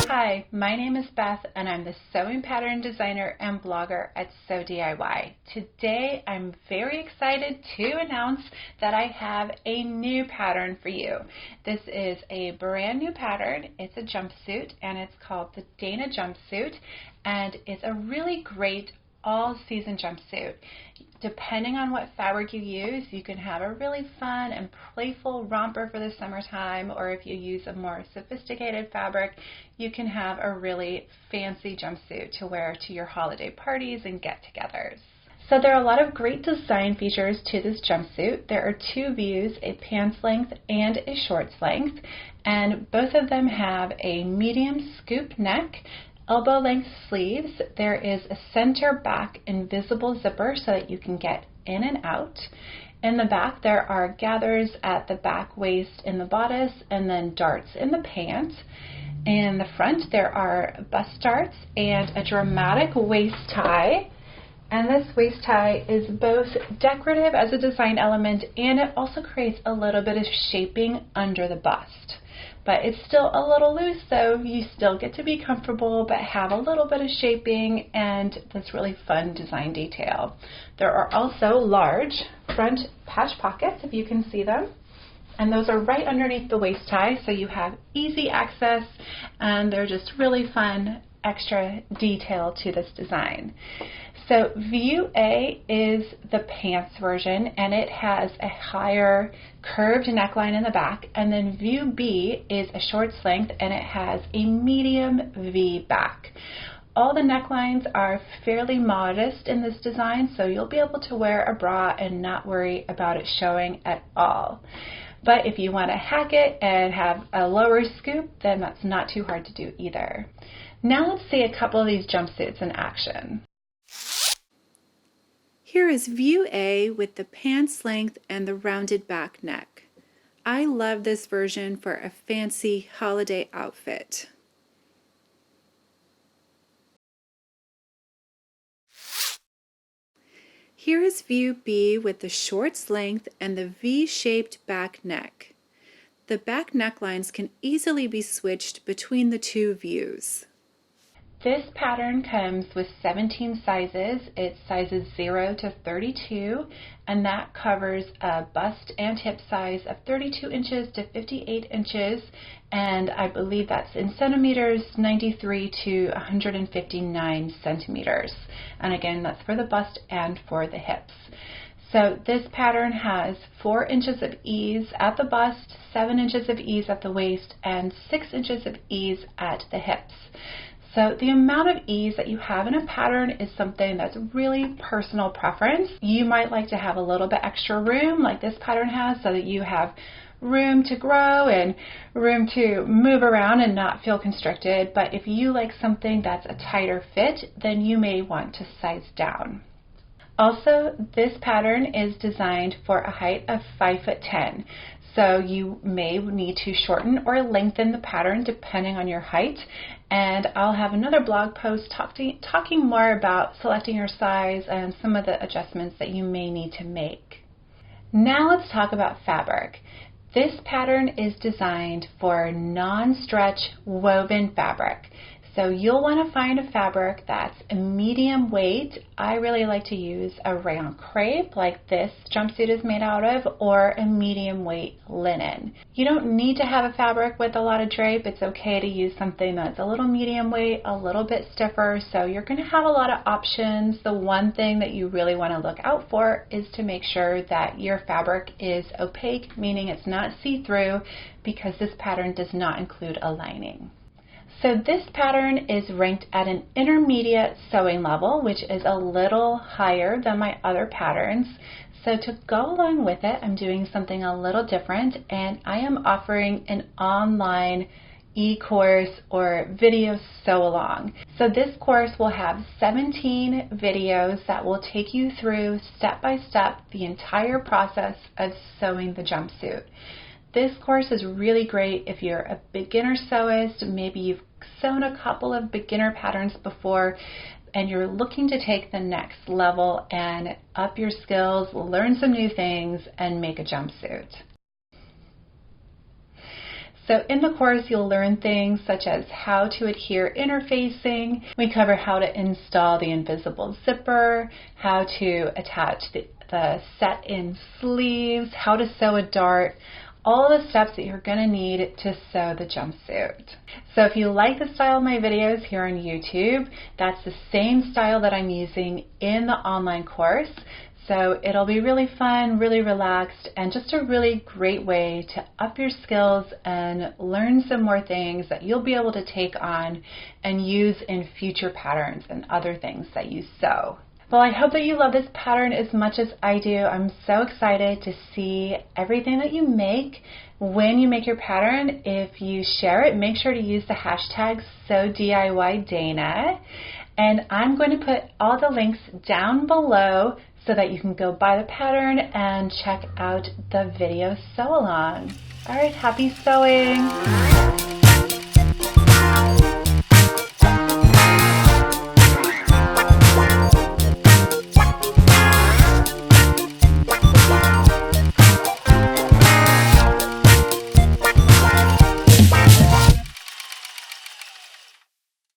Hi, my name is Beth and I'm the sewing pattern designer and blogger at Sew DIY. Today I'm very excited to announce that I have a new pattern for you. This is a brand new pattern. It's a jumpsuit and it's called the Dana Jumpsuit, and it's a really great all-season jumpsuit. Depending on what fabric you use, you can have a really fun and playful romper for the summertime, or if you use a more sophisticated fabric, you can have a really fancy jumpsuit to wear to your holiday parties and get-togethers. So there are a lot of great design features to this jumpsuit. There are two views, a pants length and a shorts length, and both of them have a medium scoop neck, elbow length sleeves. There is a center back invisible zipper so that you can get in and out. In the back there are gathers at the back waist in the bodice and then darts in the pant. In the front there are bust darts and a dramatic waist tie. And this waist tie is both decorative as a design element, and it also creates a little bit of shaping under the bust. But it's still a little loose, so you still get to be comfortable but have a little bit of shaping and this really fun design detail. There are also large front patch pockets, if you can see them, and those are right underneath the waist tie, so you have easy access, and they're just really fun extra detail to this design. So view A is the pants version, and it has a higher curved neckline in the back, and then view B is a shorts length and it has a medium V back. All the necklines are fairly modest in this design, so you'll be able to wear a bra and not worry about it showing at all. But if you want to hack it and have a lower scoop, then that's not too hard to do either. Now let's see a couple of these jumpsuits in action. Here is view A with the pants length and the rounded back neck. I love this version for a fancy holiday outfit. Here is view B with the shorts length and the V-shaped back neck. The back necklines can easily be switched between the two views. This pattern comes with 17 sizes. It's sizes 0 to 32, and that covers a bust and hip size of 32 inches to 58 inches, and I believe that's in centimeters, 93 to 159 centimeters. And again, that's for the bust and for the hips. So this pattern has 4 inches of ease at the bust, 7 inches of ease at the waist, and 6 inches of ease at the hips. So the amount of ease that you have in a pattern is something that's really personal preference. You might like to have a little bit extra room like this pattern has, so that you have room to grow and room to move around and not feel constricted. But if you like something that's a tighter fit, then you may want to size down. Also, this pattern is designed for a height of 5'10". So you may need to shorten or lengthen the pattern depending on your height. And I'll have another blog post talking more about selecting your size and some of the adjustments that you may need to make. Now let's talk about fabric. This pattern is designed for non-stretch woven fabric. So you'll want to find a fabric that's a medium weight. I really like to use a rayon crepe like this jumpsuit is made out of, or a medium weight linen. You don't need to have a fabric with a lot of drape. It's okay to use something that's a little medium weight, a little bit stiffer, so you're going to have a lot of options. The one thing that you really want to look out for is to make sure that your fabric is opaque, meaning it's not see-through, because this pattern does not include a lining. So this pattern is ranked at an intermediate sewing level, which is a little higher than my other patterns. So to go along with it, I'm doing something a little different, and I am offering an online e-course or video sew along. So this course will have 17 videos that will take you through step by step the entire process of sewing the jumpsuit. This course is really great if you're a beginner sewist, maybe you've sewn a couple of beginner patterns before. and you're looking to take the next level and up your skills, learn some new things, and make a jumpsuit. So in the course, you'll learn things such as how to adhere interfacing. We cover how to install the invisible zipper, how to attach the set-in sleeves, how to sew a dart, all the steps that you're going to need to sew the jumpsuit. So if you like the style of my videos here on YouTube, that's the same style that I'm using in the online course. So it'll be really fun, really relaxed, and just a really great way to up your skills and learn some more things that you'll be able to take on and use in future patterns and other things that you sew. Well, I hope that you love this pattern as much as I do. I'm so excited to see everything that you make. When you make your pattern, if you share it, make sure to use the hashtag #SewDIYDana. And I'm going to put all the links down below so that you can go buy the pattern and check out the video sew along. All right, happy sewing!